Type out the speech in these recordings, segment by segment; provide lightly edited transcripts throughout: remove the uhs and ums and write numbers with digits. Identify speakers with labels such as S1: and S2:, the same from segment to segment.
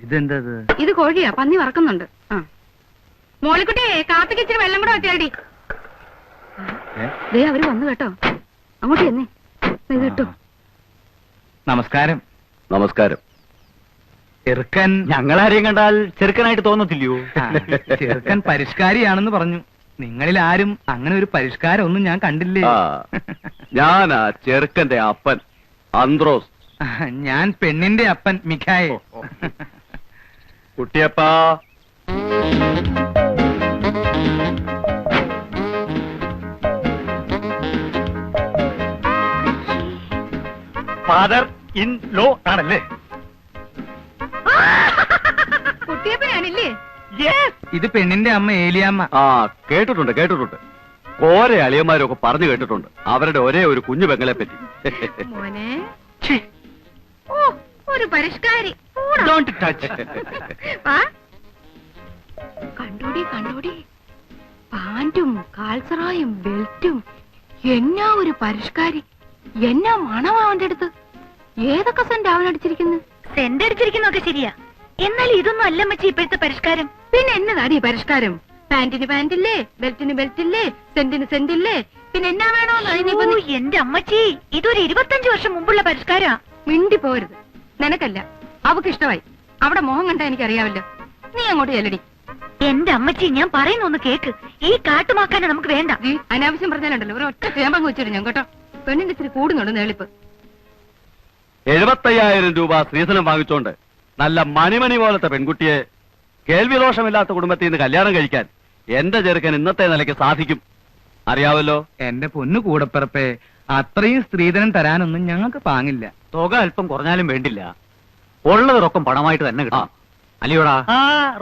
S1: ഇതെന്താ
S2: ഇത് കോഴിയാ, പന്നി വറക്കുന്നുണ്ട്. മോളിക്കുട്ടിയെ കാപ്പിക്ക് ഇച്ചിരി വെള്ളം കൂടെ വെച്ചാടി. ദേ അവര് വന്നു കേട്ടോ, അങ്ങോട്ട് ചെന്നേ. ഇത് കിട്ടോ.
S1: നമസ്കാരം.
S3: നമസ്കാരം.
S1: ചെറുക്കൻ
S3: ഞങ്ങളാരെയും കണ്ടാൽ ചെറുക്കനായിട്ട് തോന്നത്തില്ലയോ?
S1: ചെറുക്കൻ പരിഷ്കാരിയാണെന്ന് പറഞ്ഞു. നിങ്ങളിൽ ആരും അങ്ങനെ ഒരു പരിഷ്കാരം ഒന്നും ഞാൻ കണ്ടില്ലേ.
S3: ഞാനാ ചെറുക്കന്റെ അപ്പൻ അന്ത്രോസ്.
S1: ഞാൻ പെണ്ണിന്റെ അപ്പൻ മിഖായ.
S3: കുട്ടിയപ്പാ,
S4: ഫാദർ ഇൻ ലോ ആണല്ലേ?
S2: കുട്ടിയപ്പനാണില്ലേ?
S1: ഇത് പെണ്ണിന്റെ അമ്മ ഏലിയാമ്മ.
S3: കേട്ടിട്ടുണ്ട് കേട്ടിട്ടുണ്ട്. ഓരോ അളിയന്മാരൊക്കെ പറഞ്ഞു കേട്ടിട്ടുണ്ട് അവരുടെ ഒരേ ഒരു കുഞ്ഞു പെങ്ങളെ പറ്റി.
S2: മോനെ, ഒരു പരിഷ്കാരി. കണ്ടോടി കണ്ടോടി, പാന്റും കാൽസറായും ബെൽറ്റും. എന്നാ ഒരു പരിഷ്കാരി, എന്നാ മണമാ അവന്റെ അടുത്ത്. ഏതൊക്കെ സെന്റ് അവനടിച്ചിരിക്കുന്നു.
S5: സെന്റ് അടിച്ചിരിക്കുന്നൊക്കെ ശരിയാ, എന്നാൽ ഇതൊന്നും അല്ല മച്ചി ഇപ്പോഴത്തെ പരിഷ്കാരം.
S2: പിന്നെ എന്നതാടി പരിഷ്കാരം? പാന്റിന് പാന്റില്ലേ, ബെൽറ്റിന് ബെൽറ്റില്ലേ, സെന്റിന് സെന്റില്ലേ, പിന്നെ എന്നാ വേണോന്ന്.
S5: എന്റെ അമ്മച്ചി, ഇതൊരു 25 വർഷം മുമ്പുള്ള പരിഷ്കാരാ.
S2: മിണ്ടി പോരുത്. നിനക്കല്ല, അവക്ക് ഇഷ്ടമായി. അവിടെ മോഹം കണ്ടാ എനിക്കറിയാവല്ലോ. നീ അങ്ങോട്ട് ചെല്ലടി.
S5: എന്റെ അമ്മച്ചി, ഞാൻ പറയുന്ന ഒന്ന് കേക്ക്. ഈ കാട്ടുമാക്കാനെ നമുക്ക് വേണ്ട.
S2: അനാവശ്യം പറഞ്ഞാലുണ്ടല്ലോ ഒരു ഒറ്റ ചേമ്പങ്ങ് വെച്ചിട്ട് ഞാൻ കേട്ടോ. പെണ്ണിന്റെ ഇത്തിരി കൂടുന്നുണ്ട് നേളിപ്പ്.
S3: 75,000 രൂപ സ്ത്രീധനം വാങ്ങിച്ചോണ്ട് നല്ല മണിമണി പോലത്തെ പെൺകുട്ടിയെ കേൾവി ദോഷമില്ലാത്ത കുടുംബത്തിൽ നിന്ന് കല്യാണം കഴിക്കാൻ എന്റെ ചെറുക്കൻ ഇന്നത്തെ നിലയ്ക്ക് സാധിക്കും. അറിയാവല്ലോ.
S1: എന്റെ പൊന്നു കൂടപ്പിറപ്പേ, അത്രയും സ്ത്രീധനം തരാനൊന്നും ഞങ്ങൾക്ക് പാങ്ങില്ല.
S3: തുക അല്പം കുറഞ്ഞാലും വേണ്ടില്ല, ഉള്ളത് റൊക്കം പണമായിട്ട് തന്നെ കിട്ടാം. അല്ലയോടാ?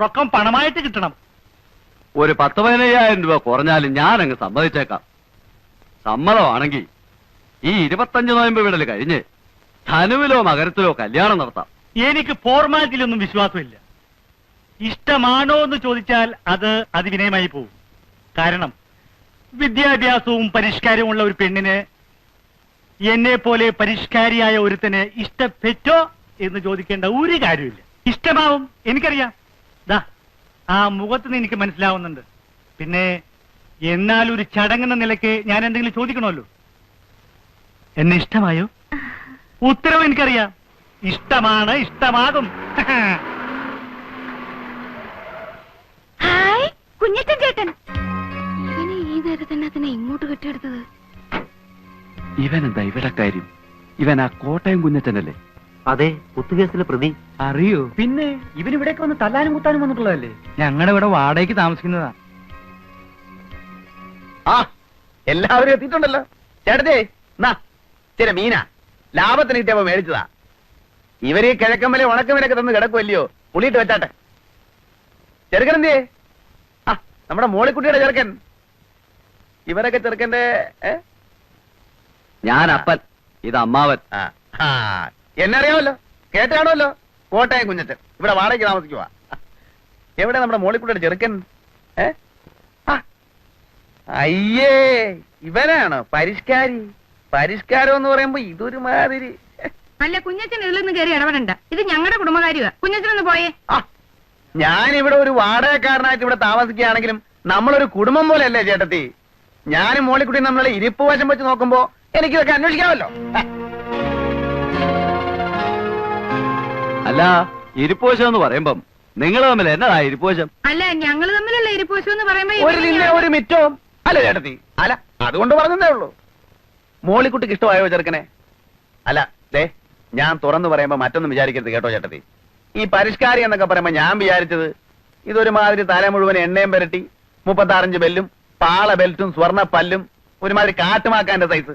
S4: റൊക്കം പണമായിട്ട് കിട്ടണം.
S3: ഒരു 10-15,000 രൂപ കുറഞ്ഞാലും ഞാൻ അങ്ങ് സമ്മതിച്ചേക്കാം. സമ്മതമാണെങ്കിൽ ഈ 25 നോയമ്പ് വിടൽ കഴിഞ്ഞ് ധനുവിലോ മകരത്തിലോ കല്യാണം നടത്താം.
S4: എനിക്ക് ഫോർമാലിറ്റിയിലൊന്നും വിശ്വാസമില്ല. ഇഷ്ടമാണോ എന്ന് ചോദിച്ചാൽ അത് അതിവിനയമായി പോകും. കാരണം വിദ്യാഭ്യാസവും പരിഷ്കാരവും ഉള്ള ഒരു പെണ്ണിന് എന്നെ പോലെ പരിഷ്കാരിയായ ഒരുത്തന് ഇഷ്ടപ്പെട്ടോ എന്ന് ചോദിക്കേണ്ട ഒരു കാര്യമില്ല. ഇഷ്ടമാവും, എനിക്കറിയാം. ദാ ആ മുഖത്ത് എനിക്ക് മനസ്സിലാവുന്നുണ്ട്. പിന്നെ എന്നാൽ ഒരു ചടങ്ങെന്ന നിലയ്ക്ക് ഞാൻ എന്തെങ്കിലും ചോദിക്കണമല്ലോ. എന്നെ ഇഷ്ടമായോ? ഉത്തരവ് എനിക്കറിയാം. ഇഷ്ടമാണ്, ഇഷ്ടമാകും.
S5: ഹായ് കുഞ്ഞച്ചൻ ചേട്ടൻ.
S2: ഇവനെ ഈ നേരത്തന്നെ അതിനെ ഇങ്ങോട്ട് കെട്ടിയെടുത്തത്.
S3: ഇവനെന്താ ഇവിടെ കാര്യം? ഇവൻ ആ കോട്ടയം കുഞ്ഞച്ചനല്ലേ?
S6: അതെ, കുത്തുകേസിലെ പ്രതി.
S1: അറിയോ?
S6: പിന്നെ ഇവനിവിടേക്ക് വന്ന് തല്ലാനും കുത്താനും വന്നിട്ടുള്ളതല്ലേ?
S1: ഞങ്ങളുടെ ഇവിടെ വാടകയ്ക്ക് താമസിക്കുന്നതാ.
S6: എല്ലാവരും എത്തിയിട്ടുണ്ടല്ലോ. ചേട്ടത്തെ ചില മീന ലാഭത്തിന് കിട്ടിയപ്പോ മേടിച്ചതാ. ഇവര് ഈ കിഴക്കമ്മലെ ഉണക്കമീനൊക്കെ തന്ന് കിടക്കുമല്ലയോ, പുളിയിട്ട് വെച്ചാട്ടെ. ചെറുക്കൻ എന്തേ? നമ്മുടെ മോളിക്കുട്ടിയുടെ ചെറുക്കൻ. ഇവരൊക്കെ ചെറുക്കന്റെ
S3: ഞാൻ അപ്പൻ, ഇത് അമ്മാവൻ.
S6: എന്നറിയാമല്ലോ, കേട്ടാണല്ലോ. കോട്ടയം കുഞ്ഞച്ചൻ ഇവിടെ വാടകയ്ക്ക് താമസിക്കുവാ. എവിടെ നമ്മുടെ മോളിക്കുട്ടിയുടെ ചെറുക്കൻ? അയ്യേ, ഇവനാണോ പരിഷ്കാരി? പരിഷ്കാരം എന്ന് പറയുമ്പോ ഇതൊരു മാതിരി.
S2: അല്ല, കുഞ്ഞച്ചൻ ഇതിലൊന്നും കയറി ഇടപെടണ്ട. ഇത് ഞങ്ങളുടെ കുടുംബകാര്യമാ. കുഞ്ഞച്ചനൊന്ന് പോയേ.
S6: ഞാനിവിടെ ഒരു വാടകക്കാരനായിട്ട് ഇവിടെ താമസിക്കുകയാണെങ്കിലും നമ്മളൊരു കുടുംബം പോലെയല്ലേ ചേട്ടത്തി? ഞാനും മോളിക്കുട്ടി നമ്മളെ ഇരിപ്പ് വശം വെച്ച് നോക്കുമ്പോ എനിക്കിതൊക്കെ അന്വേഷിക്കാമല്ലോ.
S3: അല്ല, ഇരിപ്പോശം എന്ന് പറയുമ്പം നിങ്ങൾ തമ്മിൽ എന്നതാ ഇരിപ്പോശം?
S2: അല്ല, ഞങ്ങള് തമ്മിലുള്ള ഇരിപ്പോശം എന്ന് പറയുമ്പോ
S6: ഒരു നിന്നെ ഒരു മിറ്റവും അല്ല ചേട്ടത്തി. അല്ല, അതുകൊണ്ട് പറഞ്ഞതേ ഉള്ളൂ. മോളിക്കുട്ടിക്ക് ഇഷ്ടമായോ ചെറുക്കനെ? അല്ല, ദേ ഞാൻ തുറന്നു പറയുമ്പോ മറ്റൊന്നും വിചാരിക്കരുത് കേട്ടോ ചേട്ടത്തി. ഈ പരിഷ്കാരി എന്നൊക്കെ പറയുമ്പോ ഞാൻ വിചാരിച്ചത് ഇതൊരു മാതിരി തല മുഴുവൻ എണ്ണയും പുരട്ടി 36 ബെല്ലും പാള ബെൽറ്റും സ്വർണ്ണ പല്ലും ഒരുമാതിരി കാട്ടുമാക്കാന്റെ സൈസ്.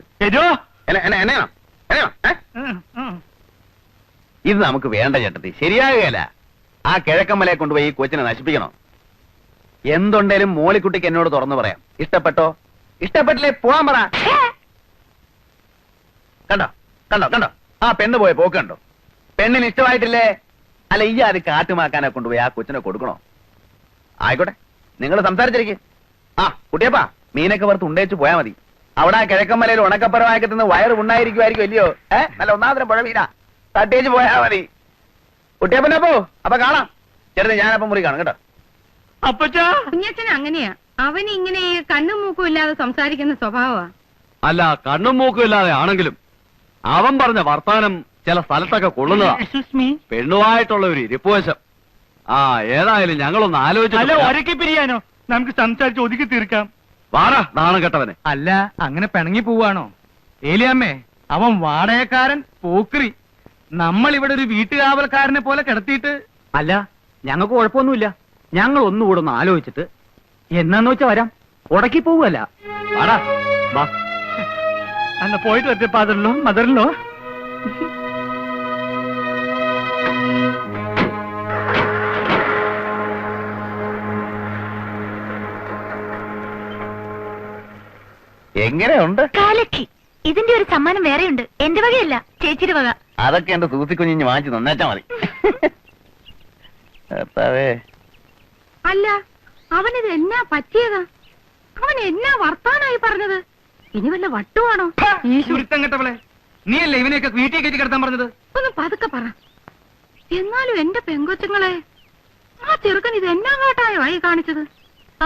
S6: ഇത് നമുക്ക് വേണ്ട ചേട്ടത്തി, ശരിയാകുകയല്ല. ആ കിഴക്കമ്മലയെ കൊണ്ടുപോയി ഈ കൊച്ചിനെ നശിപ്പിക്കണോ? എന്തുണ്ടേലും മോളിക്കുട്ടിക്ക് എന്നോട് തുറന്നു പറയാം. ഇഷ്ടപ്പെട്ടോ? ഇഷ്ടപ്പെട്ടില്ലേ പോവാൻ പറ. കണ്ടോ കണ്ടോ കണ്ടോ, ആ പെണ്ണ് പോയ പോക്ക് കണ്ടോ? പെണ്ണിന് ഇഷ്ടമായിട്ടില്ലേ? അല്ല, ഈ അത് കാട്ടുമാക്കാനെ കൊണ്ടുപോയി ആ കൊച്ചിനെ കൊടുക്കണോ? ആയിക്കോട്ടെ, നിങ്ങൾ സംസാരിച്ചിരിക്കും. കുട്ടിയപ്പാ, മീനൊക്കെ വറുത്ത് ഉണ്ടേച്ച് പോയാ മതി. അവിടെ ആ കിഴക്കമ്മലയിൽ ഉണക്കപ്പരമാക്കത്തുനിന്ന് വയറ് ഉണ്ടായിരിക്കുമായിരിക്കും അല്ലയോ? നല്ല ഒന്നാമതരം പുഴ മീനാ, തട്ടേച്ച് പോയാ മതി. കുട്ടിയപ്പനപ്പോ അപ്പൊ കാണാം. ചേട്ടത്തി ഞാനപ്പം മുറി കാണും കേട്ടോ.
S4: അപ്പച്ചാ
S2: കുഞ്ഞച്ഛൻ അങ്ങനെയാ. അവൻ ഇങ്ങനെ കണ്ണും മൂക്കും ഇല്ലാതെ സംസാരിക്കുന്ന സ്വഭാവമാ.
S3: അല്ല, കണ്ണും മൂക്കും ഇല്ലാതെ ആണെങ്കിലും അവൻ പറഞ്ഞ വർത്താനം ചില സ്ഥലത്തൊക്കെ കൊള്ളുന്നതാ. പെണ്ണുമായിട്ടുള്ള ഒരു ഇരിപ്പുവശം. ആ, ഏതായാലും ഞങ്ങളൊന്ന്
S4: അല്ല,
S3: ആലോചിച്ചു.
S4: ഒരക്കി പിരിയാനോ? നമുക്ക് സംസാരിച്ച് ഒതുക്കി തീർക്കാം.
S3: വാടാ നാണം കെട്ടവനെ.
S1: അല്ല, അങ്ങനെ പിണങ്ങി പോവാണോ? ഏലിയമ്മേ, അവൻ വാടകക്കാരൻ, പോക്രി. നമ്മൾ ഇവിടെ ഒരു വീട്ടുകാവൽക്കാരനെ പോലെ കിടത്തിയിട്ട്.
S7: അല്ല, ഞങ്ങൾക്ക് കുഴപ്പമൊന്നുമില്ല. ഞങ്ങൾ ഒന്നുകൂടെ ഒന്ന് ആലോചിച്ചിട്ട് എന്നാന്ന് വെച്ചാ വരാം. ഉടക്കി പോവല്ല.
S3: വാടാ വാ.
S4: അന്ന് പോയിട്ട് വരട്ടെ ഫാദറിലോ മദറിലോ.
S6: എങ്ങനെയുണ്ട്?
S5: കാലക്കി. ഇതിന്റെ ഒരു സമ്മാനം വേറെയുണ്ട്. എന്റെ വകയല്ല, ചേച്ചിയുടെ വക.
S6: അതൊക്കെ എന്റെ സൂസിക്കുഞ്ഞിഞ്ഞ് വാങ്ങിച്ച് നന്നേച്ചാ മതി. കർത്താവേ.
S2: അല്ല, അവനിത് എന്നാ പറ്റിയതാ? അവൻ എന്നാ വർത്താനായി പറഞ്ഞത്? ഇനി വല്ല വട്ടുവാണോ?
S1: ചുരുത്തം കെട്ടവളെ, നീയല്ലേ ഇവനെയൊക്കെ വീട്ടിൽ കയറ്റി കിടത്താൻ പറഞ്ഞത്?
S2: ഒന്ന് പതുക്കെ പറ. എന്നാലും എന്റെ പെങ്കൊച്ചുങ്ങളെ, ആ ചെറുക്കൻ ഇത് എന്നാ കാട്ടായോ ആയി കാണിച്ചത്?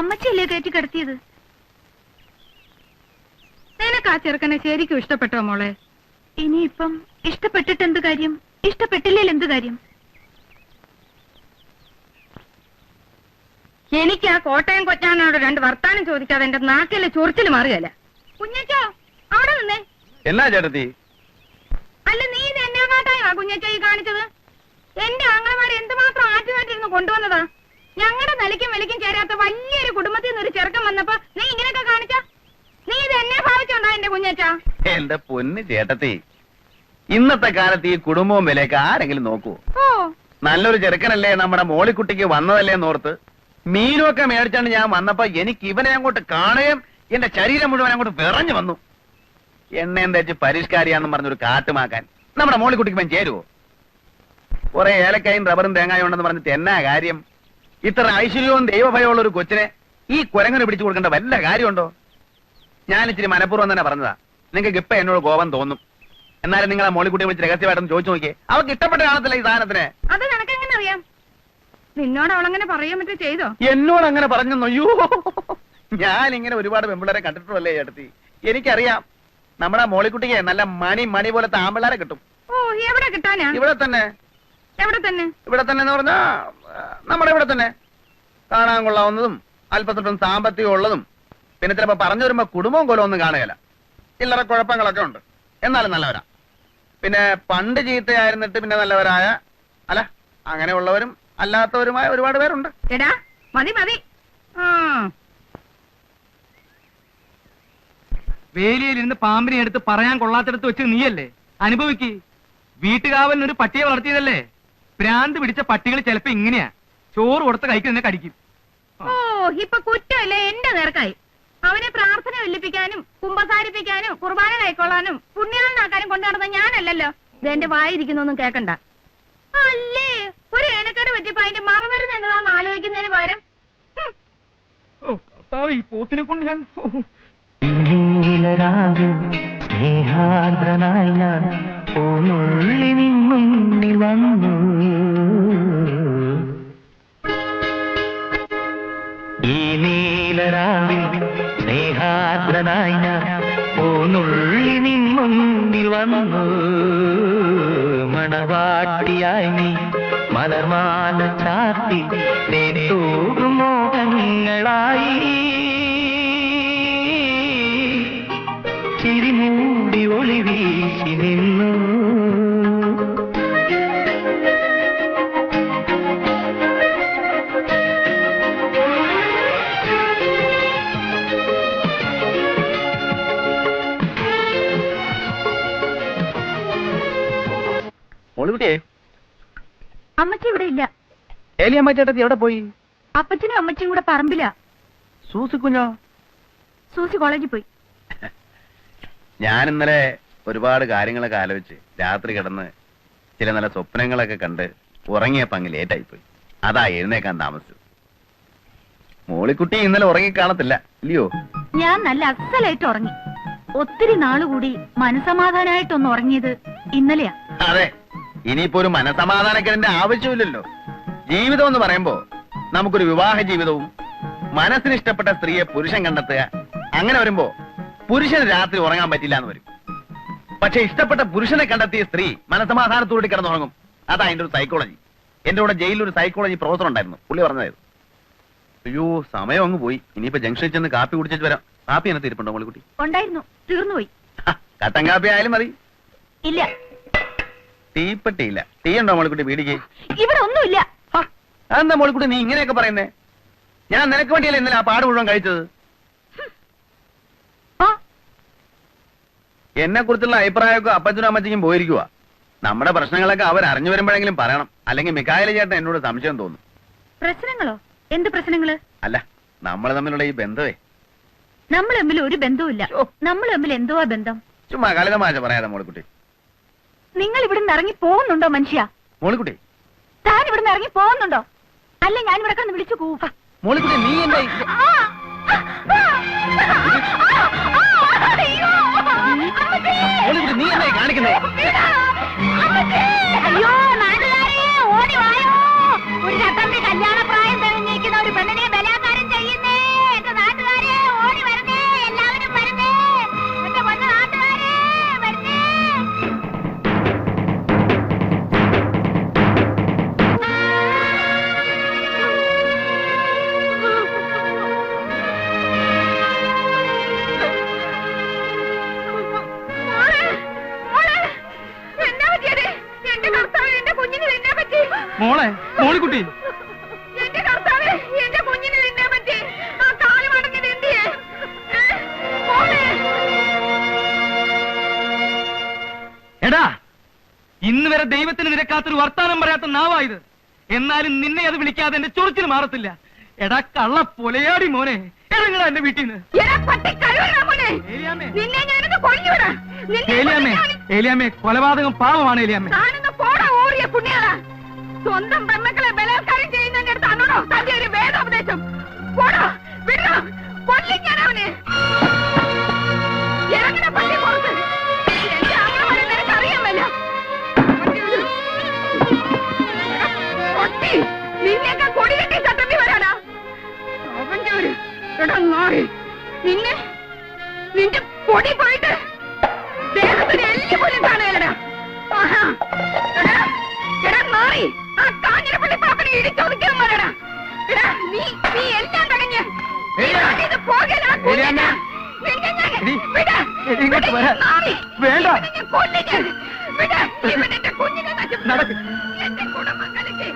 S5: അമ്മച്ചിയല്ലേ കയറ്റി കിടത്തിയത്?
S2: നിനക്ക് ആ ചെറുക്കനെ ശരിക്കും ഇഷ്ടപ്പെട്ടോ മോളെ?
S5: ഇനിയിപ്പം ഇഷ്ടപ്പെട്ടിട്ട് എന്ത് കാര്യം? ഇഷ്ടപ്പെട്ടില്ലേൽ എന്ത് കാര്യം?
S2: എനിക്ക് ആ കോട്ടയം കൊച്ചാനോട് രണ്ട് വർത്താനം ചോദിക്കാതെ എന്റെ നാക്കിലെ ചൊറിച്ചിൽ മാറുകയല്ല. കുഞ്ഞച്ചോ, അവിടെ നിന്നേ.
S6: എന്നാ ചേട്ടത്തി?
S2: അല്ല, നീ ഇത് എന്നാ കാട്ടായോ കുഞ്ഞച്ചോ ഈ കാണിച്ചത്? എന്റെ ആങ്ങളമാർ എന്തുമാത്രം ആറ്റുമായിട്ടിരുന്ന് കൊണ്ടുവന്നതാ. ഞങ്ങളുടെ നിലയ്ക്കും വിലയ്ക്കും ചേരാത്ത വലിയൊരു കുടുംബത്തിൽ നിന്ന് ഒരു ചെറുക്കം വന്നപ്പോ നീ ഇങ്ങനെയൊക്കെ കാണിച്ച? നീ ഇത് എന്നെ ഭാവിച്ചോണ്ടാ എന്റെ കുഞ്ഞച്ച?
S6: എന്റെ പൊന്ന് ചേട്ടത്തി, ഇന്നത്തെ കാലത്ത് ഈ കുടുംബവും വിലയൊക്കെ ആരെങ്കിലും നോക്കൂ?
S2: ഓ,
S6: നല്ലൊരു ചെറുക്കനല്ലേ നമ്മുടെ മോളിക്കുട്ടിക്ക് വന്നതല്ലേ എന്നോർത്ത് മീനുമൊക്കെ മേടിച്ചാണ്ട് ഞാൻ വന്നപ്പോ എനിക്ക് ഇവനെ അങ്ങോട്ട് കാണുകയും എന്റെ ശരീരം മുഴുവൻ അങ്ങോട്ട് വിറഞ്ഞു വന്നു. എണ്ണയും തേച്ച് പരിഷ്കാരിയാന്നും പറഞ്ഞൊരു കാട്ടുമാക്കാൻ നമ്മുടെ മോളിക്കുട്ടിക്ക് ഇവൻ ചേരുവോ? കുറെ ഏലക്കായും റബ്ബറും തേങ്ങായും ഉണ്ടെന്ന് പറഞ്ഞിട്ട് എന്നാ കാര്യം? ഇത്ര ഐശ്വര്യവും ദൈവഭയമുള്ള ഒരു കൊച്ചിനെ ഈ കുരങ്ങനെ പിടിച്ചു കൊടുക്കേണ്ട വല്ല കാര്യമുണ്ടോ? ഞാൻ ഇച്ചിരി മനഃപൂർവ്വം തന്നെ പറഞ്ഞതാ. നിങ്ങൾക്ക് ഇപ്പൊ എന്നോട് കോപം തോന്നും. എന്നാലും നിങ്ങളെ മോളിക്കുട്ടിയെ വിളിച്ച് രഹസ്യമായിട്ടൊന്ന് ചോദിച്ചു നോക്കിയേ. അവർക്ക് ഇഷ്ടപ്പെട്ട കാണത്തില്ല ഈ സാധനത്തിന്.
S2: അത് നിനക്കെങ്ങനെ അറിയാം? നിന്നോട് അവളങ്ങനെ പറയാൻ പറ്റോ ചെയ്തോ?
S6: എന്നോട് അങ്ങനെ പറഞ്ഞെന്നോ? അയ്യോ, ഞാൻ ഇങ്ങനെ ഒരുപാട് പെമ്പിള്ളേരെ കണ്ടിട്ടുള്ളല്ലേ ചേട്ടത്തി. എനിക്കറിയാം നമ്മുടെ മോളിക്കുട്ടിക്ക് നല്ല മണി പോലത്തെ ആമ്പിള്ളേരെ കിട്ടും.
S2: ഓ, എവിടെ കിട്ടാനാ?
S6: ഇവിടെ തന്നെ.
S2: എവിടെ തന്നെ?
S6: ഇവിടെ തന്നെ എന്ന് പറഞ്ഞാ നമ്മുടെ ഇവിടെ തന്നെ. കാണാൻ കൊള്ളാവുന്നതും അല്പത്തൊട്ടും സാമ്പത്തികം ഉള്ളതും പിന്നെ ചിലപ്പോ പറഞ്ഞു വരുമ്പോ കുടുംബവും കൊലം ഒന്നും കാണുകയില്ല. ചില്ലറ കുഴപ്പങ്ങളൊക്കെ ഉണ്ട്, എന്നാലും നല്ലവരാ. പിന്നെ പണ്ട് ചീത്തയായിരുന്നിട്ട് പിന്നെ നല്ലവരായ, അല്ല അങ്ങനെയുള്ളവരും അല്ലാത്തവരുമായ ഒരുപാട് പേരുണ്ട്.
S2: എടാ, മതി മതി. ആ,
S1: വേലിയിലിരുന്ന് പാമ്പിനെ എടുത്ത് പറയാൻ കൊള്ളാത്തിടത്ത് വെച്ച് നീയല്ലേ അനുഭവിക്ക്. വീട്ടുകാവലിന് ഒരു പട്ടിയെ വളർത്തിയതല്ലേ? ഭ്രാന്ത് പിടിച്ച പട്ടികൾ ചിലപ്പോ ഇങ്ങനെയാ, ചോറ് കൊടുത്ത കൈക്ക് നിന്നെ കടിക്കും.
S2: ഓ, ഇപ്പൊ കുറ്റമല്ലേ എന്റെ നേർക്കായി. അവനെ പ്രാർത്ഥന വെല്ലിപ്പിക്കാനും കുമ്പസാരിപ്പിക്കാനും കുർബാന കൈക്കൊള്ളാനും പുണ്യാളനാക്കാനും കൊണ്ടു നടന്ന ഞാനല്ലല്ലോ. ഇതെന്റെ വായിരിക്കുന്നൊന്നും കേക്കണ്ട. അല്ലേ, ഒരു ഏനക്കേട് പറ്റിയപ്പോ അതിന്റെ മറുമരുന്ന് എന്നതാന്ന് ആലോചിക്കുന്നതിന് പകരം
S1: ഈ പോത്തിനെ കൊണ്ട് ഞാൻ
S7: സ്നേഹാർദ്രനായി ഞാൻ പൂനുള്ളി നിന്നും വന്നു. ഈ നീലരാവിൽ സ്നേഹാർദ്രനായി ഞാൻ പൂനുള്ളി നിന്നും വന്നു. മണവാട്ടിയായി നീ മലർമാല ചാത്തി തേനൂറും മോഹങ്ങളായി ചിരിമൂടി ഒളി വീശി നിന്നു.
S6: മോളിക്കുട്ടിയെ,
S5: അമ്മച്ചി ഇവിടെ ഇല്ല.
S6: ഏലിയമ്മ ചേട്ടത്തി എവിടെ പോയി?
S5: അപ്പച്ചനും അമ്മച്ചിയും കൂടെ പറമ്പില്ല.
S6: സൂസിക്കുഞ്ഞോ?
S5: സൂസി കോളേജിൽ പോയി.
S6: ഞാൻ ഇന്നലെ ഒരുപാട് കാര്യങ്ങളൊക്കെ ആലോചിച്ച് രാത്രി കിടന്ന് ചില നല്ല സ്വപ്നങ്ങളൊക്കെ കണ്ട് ഉറങ്ങിയപ്പോ അങ്ങ് ലേറ്റായി പോയി. അതാ എഴുന്നേക്കാൻ താമസിച്ചു. മോളിക്കുട്ടി ഇന്നലെ ഉറങ്ങി കാണത്തില്ല ഇല്ലയോ?
S5: ഞാൻ നല്ല അസലായിട്ട് ഉറങ്ങി. ഒത്തിരി നാളുകൂടി മനസമാധാനായിട്ടൊന്ന് ഉറങ്ങിയത് ഇന്നലെയാ.
S6: അതെ, ഇനിയിപ്പോ ഒരു മനസമാധാനക്കേടിന്റെ ആവശ്യമില്ലല്ലോ. ജീവിതം എന്ന് പറയുമ്പോ നമുക്കൊരു വിവാഹ ജീവിതവും മനസ്സിന് ഇഷ്ടപ്പെട്ട സ്ത്രീയെ പുരുഷൻ കണ്ടെത്തുക, അങ്ങനെ വരുമ്പോ പുരുഷന് രാത്രി ഉറങ്ങാൻ പറ്റില്ല എന്ന് വരും. പക്ഷെ ഇഷ്ടപ്പെട്ട പുരുഷനെ കണ്ടെത്തിയ സ്ത്രീ മനസമാധാനത്തോടെ കിടന്നുറങ്ങും. അതാ അതിന്റെ ഒരു സൈക്കോളജി. എന്റെ കൂടെ ജയിലിൽ ഒരു സൈക്കോളജി പ്രൊഫസർ ഉണ്ടായിരുന്നു, പുള്ളി പറഞ്ഞതായിരുന്നു. അയ്യോ സമയം അങ്ങ് പോയി. ഇനിയിപ്പോ ജംഗ്ഷനിൽ ചെന്ന് കാപ്പി കുടിച്ചിട്ട് വരാം. കാപ്പി എന്നെ തീരുപ്പുണ്ടോ മോളിക്കുട്ടി?
S5: ഉണ്ടായിരുന്നു, തീർന്നുപോയി.
S6: കട്ടൻ കാപ്പി ആയാലും മതി.
S5: ഇല്ല,
S6: തീപ്പെട്ടിയില്ല. ടീ ഉണ്ടോ മോളിക്കുട്ടി? പീടിക്ക്.
S5: ഇവിടെ ഒന്നുമില്ല.
S6: അതെന്താ മോളിക്കുട്ടി നീ ഇങ്ങനെയൊക്കെ പറയുന്നേ? ഞാൻ നിനക്ക് വേണ്ടിയല്ലേ ഇന്നലെ ആ പാട് മുഴുവൻ കഴിച്ചത്. എന്നെ കുറിച്ചുള്ള അഭിപ്രായമൊക്കെ അപ്പച്ചനും അമ്മച്ചിക്കും പോയിരിക്കുക. നമ്മുടെ പ്രശ്നങ്ങളൊക്കെ അവർ അറിഞ്ഞു വരുമ്പോഴെങ്കിലും പറയണം. അല്ലെങ്കിൽ മിക്കായലി ചേട്ടൻ എന്നോട് സംശയം തോന്നും.
S5: പ്രശ്നങ്ങളോ? എന്ത് പ്രശ്നങ്ങള്?
S6: അല്ല, നമ്മൾ തമ്മിലുള്ള ഈ ബന്ധമേ.
S5: നമ്മൾ തമ്മിൽ ഒരു ബന്ധവുമില്ല.
S6: ഓ.
S5: നമ്മൾ തമ്മിൽ എന്തുവാ ബന്ധം?
S6: ചുമ്മാ കളിതമാശ പറയാതെ മോളിക്കുട്ടി.
S5: നിങ്ങൾ ഇവിടുന്ന് ഇറങ്ങി പോകുന്നുണ്ടോ മനുഷ്യ?
S6: മോളിക്കുട്ടി
S5: താൻ ഇവിടുന്ന് ഇറങ്ങി പോകുന്നുണ്ടോ? അല്ല ഞാൻ ഇവിടെ കിടന്ന് വിളിച്ചു പോവാ.
S6: മോളിക്കുട്ടി നീ എന്താ മോളിക്കുട്ടി നീ എന്തായി കാണിക്കുന്നേ?
S5: അയ്യോ നാട്ടുകാരെ ഓടി വായോ! ഒരു ചട്ടമ്പി കല്യാണ പ്രായം തെളിഞ്ഞിരിക്കുന്ന ഒരു പെണ്ണിനെ ബലാത്കാരം ചെയ്യുന്നേ! എന്റെ നാട്ടുകാരെ ഓടി വരുന്നേ! എല്ലാവരും വരുന്നേ! എന്റെ പൊന്ന നാട്ടുകാരെ വരുന്നേ!
S1: മോളെ, മോളിക്കുട്ടി,
S2: എന്റെ കർത്താവേ, എന്റെ കുഞ്ഞിന് നിന്നെ പറ്റി ആ കാലുമടങ്ങിന് എന്തിയേ? മോളെ,
S1: എടാ ഇന്ന് വരെ ദൈവത്തിന് നിരക്കാത്തൊരു വർത്താനം പറയാത്ത നാവായത്. എന്നാലും നിന്നെ അത് വിളിക്കാതെ എന്റെ ചൊറിച്ചിൽ മാറത്തില്ല. എടാ കള്ള പൊലയാടി മോനെ, ഇറങ്ങടാ എന്റെ വീട്ടിൽ നിന്ന്.
S2: എടാ പട്ടി കഴിവടാ മോനെ,
S1: ഏലിയാമ്മേ,
S2: നിന്നെ ഞാനൊന്ന് കൊല്ലുവിടാ.
S1: ഏലിയാമ്മേ, ഏലിയാമ്മേ, കൊലപാതകം പാവമാണ് ഏലിയാമ്മേ.
S2: താനൊന്ന് പോടാ ഓറിയ പുണ്യാളാ. സ്വന്തം പെമ്മക്കളെ ബലാത്കാരം ചെയ്യുന്നതിന്റെ അടുത്ത് അന്നോടോ തന്റെ ഒരു വേദോപദേശം? പോടാ, വിടോ, കൊല്ലിക്കാനവനെ. ഇറങ്ങണ പള്ളി പുറത്ത്. എന്റെ ആങ്ങളമാരെ നിനക്ക് അറിയാമല്ല. പൊട്ടി, നിന്നെയൊക്കെ കൊടി കെട്ടി ചട്ടമ്പി വരാടാ. അവന്റെ ഒരു ഇടങ്ങാറി നിന്നെ, നിന്റെ പൊടി പോയിട്ട് ദേഹത്തിന് എല്ലി പോലും കാണുകയല്ലടാ. എടാ നാറി, ആ കാഞ്ഞിരപ്പള്ളി പാപ്പനെ ഇടിച്ചൊതുക്കാൻ വരടാ. എടാ നീ എല്ലാം തകഞ്ഞ് ഇത് പോകലാ.
S1: ഇങ്ങോട്ട് വരാൻ വേണ്ട.
S2: ഇവന്റെ കുഞ്ഞിനെ
S1: നടക്ക്.
S2: എന്റെ കുടുംബം കലക്കി.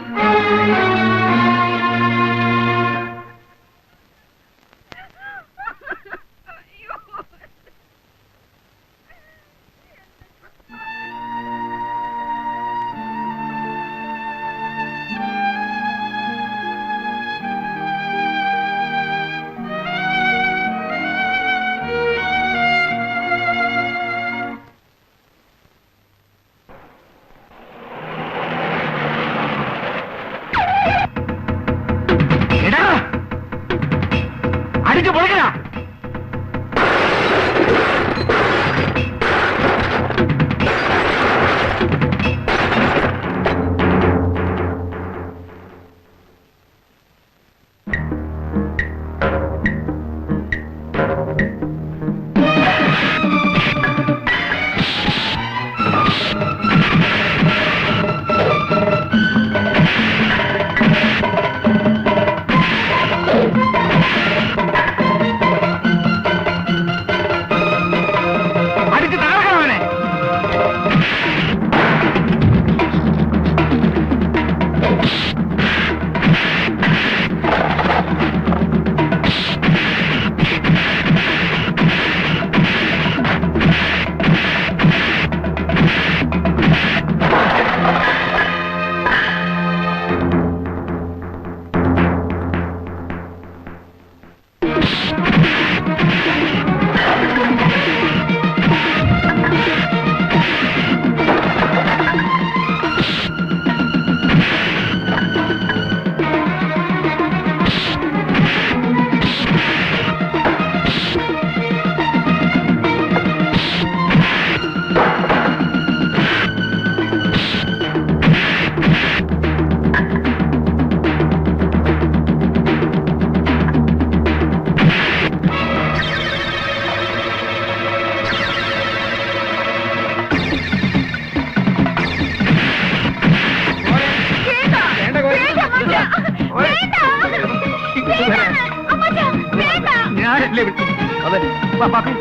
S1: വീട്ടിലെ വിളിച്ചു.
S6: അതെ
S1: വാ, പാപ്പി.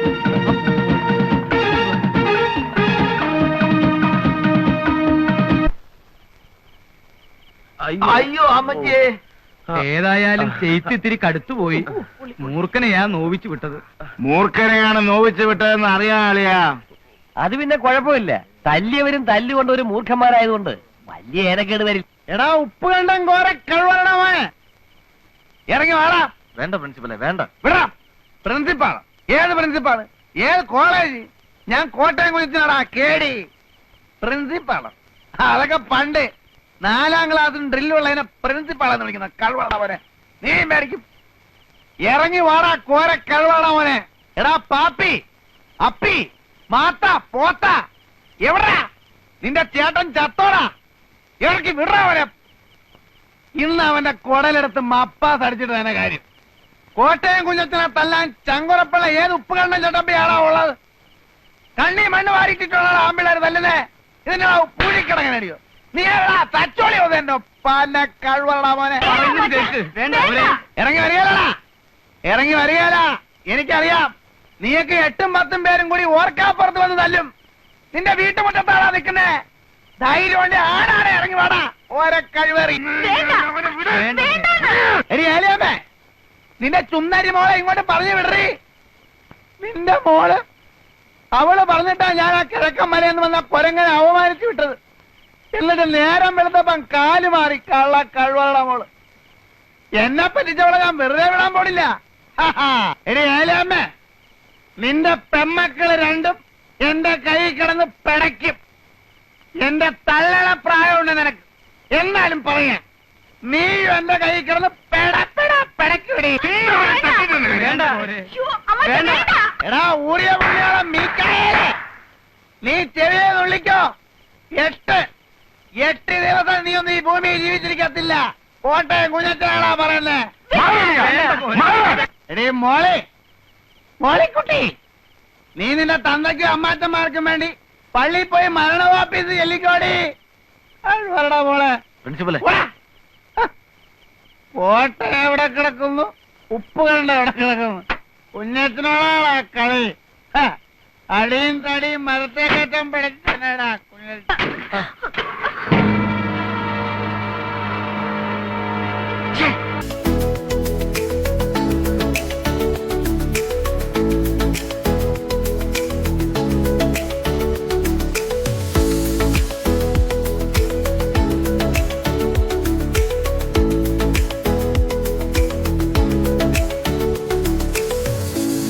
S6: അയ്യോ അമ്മച്ചേ.
S1: ഏതായാലും ചെയ്ത്ത് ഇത്തിരി കടുത്തുപോയി. മൂർഖനെയാ നോവിച്ചു വിട്ടത്.
S6: മൂർഖനെയാണ് നോവിച്ചു വിട്ടതെന്ന് അറിയാളിയാ.
S7: അത് പിന്നെ കുഴപ്പമില്ല. തല്ലിയവരും തല്ലുകൊണ്ട് ഒരു മൂർഖന്മാരായതുകൊണ്ട് വലിയ ഏനക്കേട് വരില്ല.
S6: എടാ ഉപ്പ് കണ്ടം കോരെ കഴിവണമോനെ, ഇറങ്ങി വാടാ.
S3: വേണ്ട പ്രിൻസിപ്പലെ വേണ്ട.
S6: വിടാ. പ്രിൻസിപ്പാള്? ഏത് പ്രിൻസിപ്പാള്? ഏത് കോളേജ്? ഞാൻ കോട്ടയം കുളിച്ചാടാ കേടി. പ്രിൻസിപ്പാള് അതൊക്കെ പണ്ട് 4ാം ക്ലാസ്സിൽ ഡ്രില്ലുള്ളതിനെ പ്രിൻസിപ്പാളെന്ന് വിളിക്കുന്ന കഴിവണമോനെ. നീ മേടിക്കും. ഇറങ്ങി വാടാ കോരെ കഴിവണമോനെ. എടാ പാപ്പി, അപ്പി, മാത്ത, പോത്ത, എവിടാ നിന്റെ ചേട്ടൻ? ചത്തോടാ. ഇറക്കി വിടാവനെ. ഇന്ന് അവന്റെ കുടലെടുത്ത് മപ്പാസ് അടിച്ചിട്ട് തന്നെ കാര്യം. കോട്ടയം കുഞ്ഞത്തിനെ തല്ലാൻ ചങ്കുറപ്പുള്ള ഏത് ഉപ്പുകണ്ണൻ ചട്ടമ്പിയാണോ ഉള്ളത്? കണ്ണി മണ്ണ് വാരിട്ടിട്ടുള്ള ആമ്പിള്ളേർ തല്ലുന്നേ. ഇതിന്റെ പൂഴിക്കിടങ്ങനടിയോ? നീ തച്ചോളിയോ? എന്റെ പല കഴിവടാ മോനെ. ഇറങ്ങി വരികയല്ലടാ, ഇറങ്ങി വരികയല്ല. എനിക്കറിയാം നീയൊക്കെ 8ഉം 10ഉം പേരും കൂടി ഓർക്കാപ്പുറത്ത് വന്ന് തല്ലും. നിന്റെ വീട്ടുമുറ്റത്താണാ നിൽക്കുന്നേ. ധൈര്യം കൊണ്ട് ആടാണ്. ഇറങ്ങി വാടാ ഓരോ കഴിവേറി. എടി ഏലിയമ്മേ, നിന്റെ ചുന്നരി മോളെ ഇങ്ങോട്ട് പറഞ്ഞു വിടറി. നിന്റെ മോള് അവള് പറഞ്ഞിട്ടാ ഞാൻ ആ കിഴക്കൻ മലയെന്ന് വന്ന കൊരങ്ങനെ അവമാനിച്ചു വിട്ടത്. എന്നിട്ട് നേരം വെളുത്തപ്പം കാല് മാറി. കള്ള കഴിവള മോള്. എന്നെ പറ്റിച്ചവളെ ഞാൻ വെറുതെ വിടാൻ പോടില്ല. എടി ഏലിയമ്മേ, നിന്റെ പെമ്മക്കള് രണ്ടും എന്റെ കൈ കിടന്ന് പിടയ്ക്കും. എന്റെ തള്ളള പ്രായമുണ്ട് നിനക്ക്. എന്നാലും പറയാ, നീയും എന്റെ കൈ കിടന്ന് പിടയ്ക്കൂടി.
S1: വേണ്ട.
S6: എടാ ഊറിയ പുള്ളിയോളം മീക്കായേ, നീ ചെവിയെ നുള്ളിക്കോ. 8 ദിവസം നീ ഒന്നും ഈ ഭൂമിയിൽ ജീവിച്ചിരിക്കത്തില്ല. കോട്ടയം കുഞ്ഞച്ചാണാ പറയുന്നേ. എടീ മോളെ, മോളിക്കുട്ടി, നീ നിന്റെ തന്തയ്ക്കും അമ്മാച്ചന്മാർക്കും വേണ്ടി പള്ളിയിൽ പോയി മരണവാപ്പീസ് ചെല്ലിക്കോടി. വരടാ മോളെ.
S3: പ്രിൻസിപ്പലെ
S6: കോട്ടയം എവിടെ കിടക്കുന്നു? ഉപ്പ് കണ്ട എവിടെ കിടക്കുന്നു? കുഞ്ഞച്ചനോടാ കളി. അടിയും തടിയും മരത്തെ കയറ്റം പിടിച്ചടാ കുഞ്ഞ.